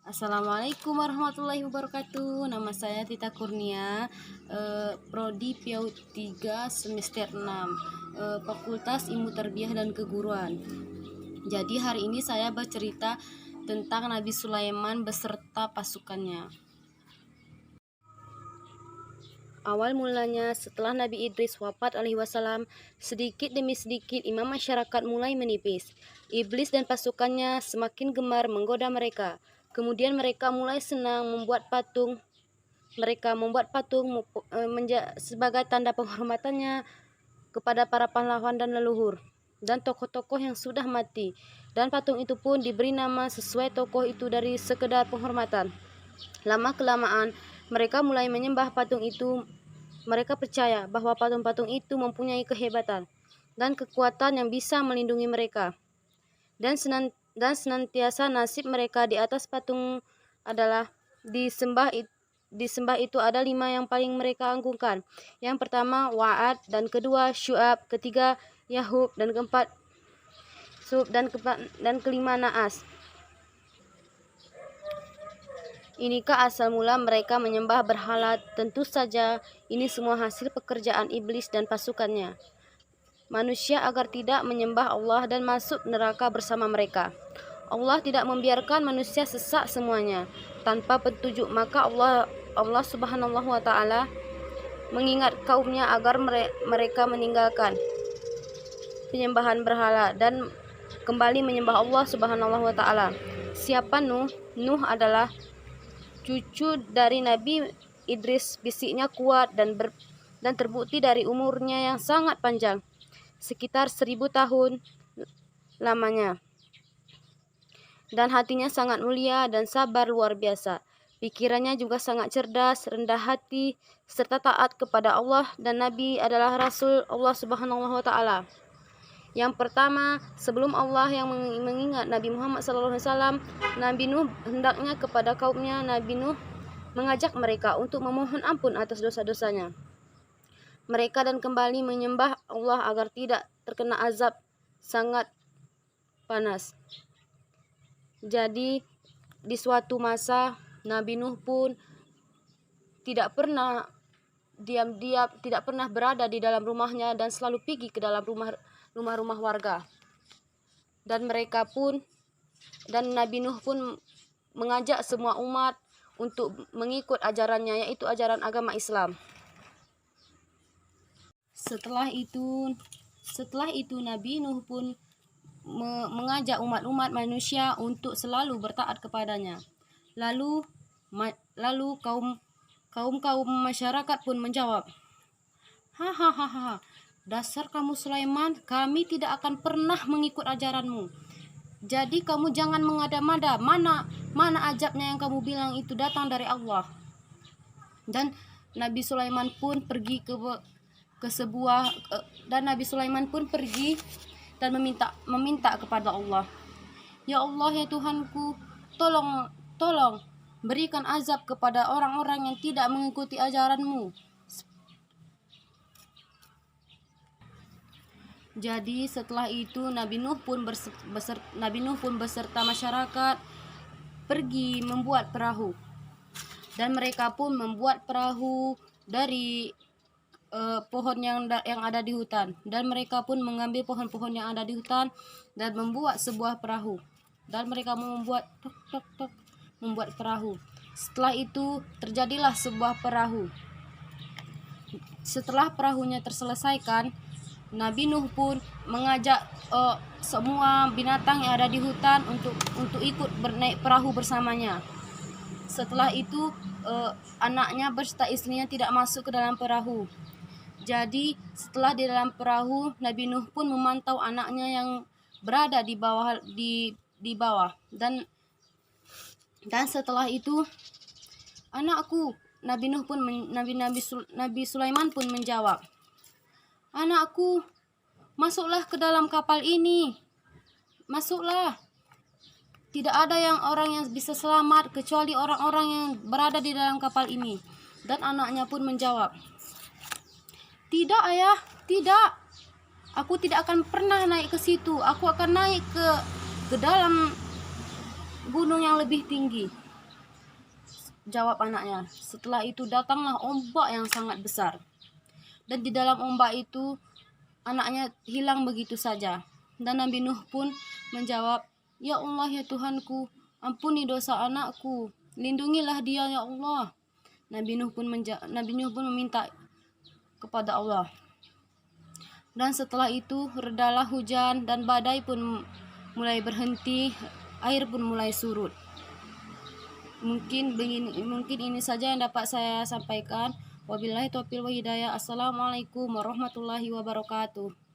Assalamualaikum warahmatullahi wabarakatuh. Nama saya Tita Kurnia, Prodi PAUD 3 semester 6, Fakultas Ilmu Tarbiyah dan Keguruan. Jadi hari ini saya bercerita tentang Nabi Sulaiman beserta pasukannya. Awal mulanya setelah Nabi Idris wafat alaihi wasallam, sedikit demi sedikit iman masyarakat mulai menipis. Iblis dan pasukannya semakin gemar menggoda mereka. Kemudian mereka mulai senang membuat patung. Mereka membuat patung sebagai tanda penghormatannya kepada para pahlawan dan leluhur dan tokoh-tokoh yang sudah mati. Dan patung itu pun diberi nama sesuai tokoh itu dari sekedar penghormatan. Lama-kelamaan mereka mulai menyembah patung itu. Mereka percaya bahwa patung-patung itu mempunyai kehebatan dan kekuatan yang bisa melindungi mereka. Dan senantiasa nasib mereka di atas patung adalah disembah itu ada 5 yang paling mereka agungkan. Yang pertama Wa'ad, dan kedua Syu'ab, ketiga Yahub, dan keempat Sub, dan kelima Naas. Inikah asal mula mereka menyembah berhala? Tentu saja ini semua hasil pekerjaan iblis dan pasukannya. Manusia agar tidak menyembah Allah dan masuk neraka bersama mereka. Allah tidak membiarkan manusia sesat semuanya tanpa petunjuk, maka Allah Subhanahu wa taala mengingat kaumnya agar mereka meninggalkan penyembahan berhala dan kembali menyembah Allah Subhanahu wa taala. Siapa Nuh? Nuh adalah cucu dari Nabi Idris. Bisiknya kuat dan terbukti dari umurnya yang sangat panjang, sekitar 1000 tahun lamanya. Dan hatinya sangat mulia dan sabar luar biasa. Pikirannya juga sangat cerdas, rendah hati, serta taat kepada Allah dan Nabi adalah Rasul Allah Subhanahu wa taala. Yang pertama, sebelum Allah yang mengingat Nabi Muhammad SAW, Nabi Nuh hendaknya kepada kaumnya. Nabi Nuh mengajak mereka untuk memohon ampun atas dosa-dosanya mereka dan kembali menyembah Allah agar tidak terkena azab sangat panas. Jadi di suatu masa Nabi Nuh pun tidak pernah diam-diam, tidak pernah berada di dalam rumahnya dan selalu pergi ke dalam rumah-rumah warga. Dan Nabi Nuh pun mengajak semua umat untuk mengikut ajarannya, yaitu ajaran agama Islam. Setelah itu Nabi Nuh pun mengajak umat-umat manusia untuk selalu bertaat kepadanya. Lalu kaum masyarakat pun menjawab, hahaha, dasar kamu Sulaiman, kami tidak akan pernah mengikut ajaranmu. Jadi kamu jangan mengada-mada, mana ajabnya yang kamu bilang itu datang dari Allah. Dan Nabi Sulaiman pun pergi dan meminta kepada Allah, ya Allah, ya Tuhanku, tolong berikan azab kepada orang-orang yang tidak mengikuti ajaranmu. Jadi setelah itu Nabi Nuh pun beserta masyarakat pergi membuat perahu. Dan mereka pun membuat perahu dari pohon yang ada di hutan. Dan mereka pun mengambil pohon-pohon yang ada di hutan dan membuat sebuah perahu. Dan mereka membuat membuat perahu. Setelah itu terjadilah sebuah perahu. Setelah perahunya terselesaikan, Nabi Nuh pun mengajak semua binatang yang ada di hutan untuk ikut bernaik perahu bersamanya. Setelah itu anaknya beserta istrinya tidak masuk ke dalam perahu. Jadi setelah di dalam perahu, Nabi Nuh pun memantau anaknya yang berada di bawah dan setelah itu anakku, Nabi Sulaiman pun menjawab, anakku, masuklah ke dalam kapal ini. Masuklah. Tidak ada orang yang bisa selamat kecuali orang-orang yang berada di dalam kapal ini. Dan anaknya pun menjawab, tidak ayah, tidak. Aku tidak akan pernah naik ke situ. Aku akan naik ke dalam gunung yang lebih tinggi. jawab anaknya. Setelah itu datanglah ombak yang sangat besar. Dan di dalam ombak itu anaknya hilang begitu saja. Dan Nabi Nuh pun menjawab, "Ya Allah, ya Tuhanku, ampuni dosa anakku. Lindungilah dia ya Allah." Nabi Nuh pun meminta kepada Allah. Dan setelah itu redalah hujan dan badai pun mulai berhenti, air pun mulai surut. Mungkin ini saja yang dapat saya sampaikan. Wabillahi taufiq wal hidayah. Assalamualaikum warahmatullahi wabarakatuh.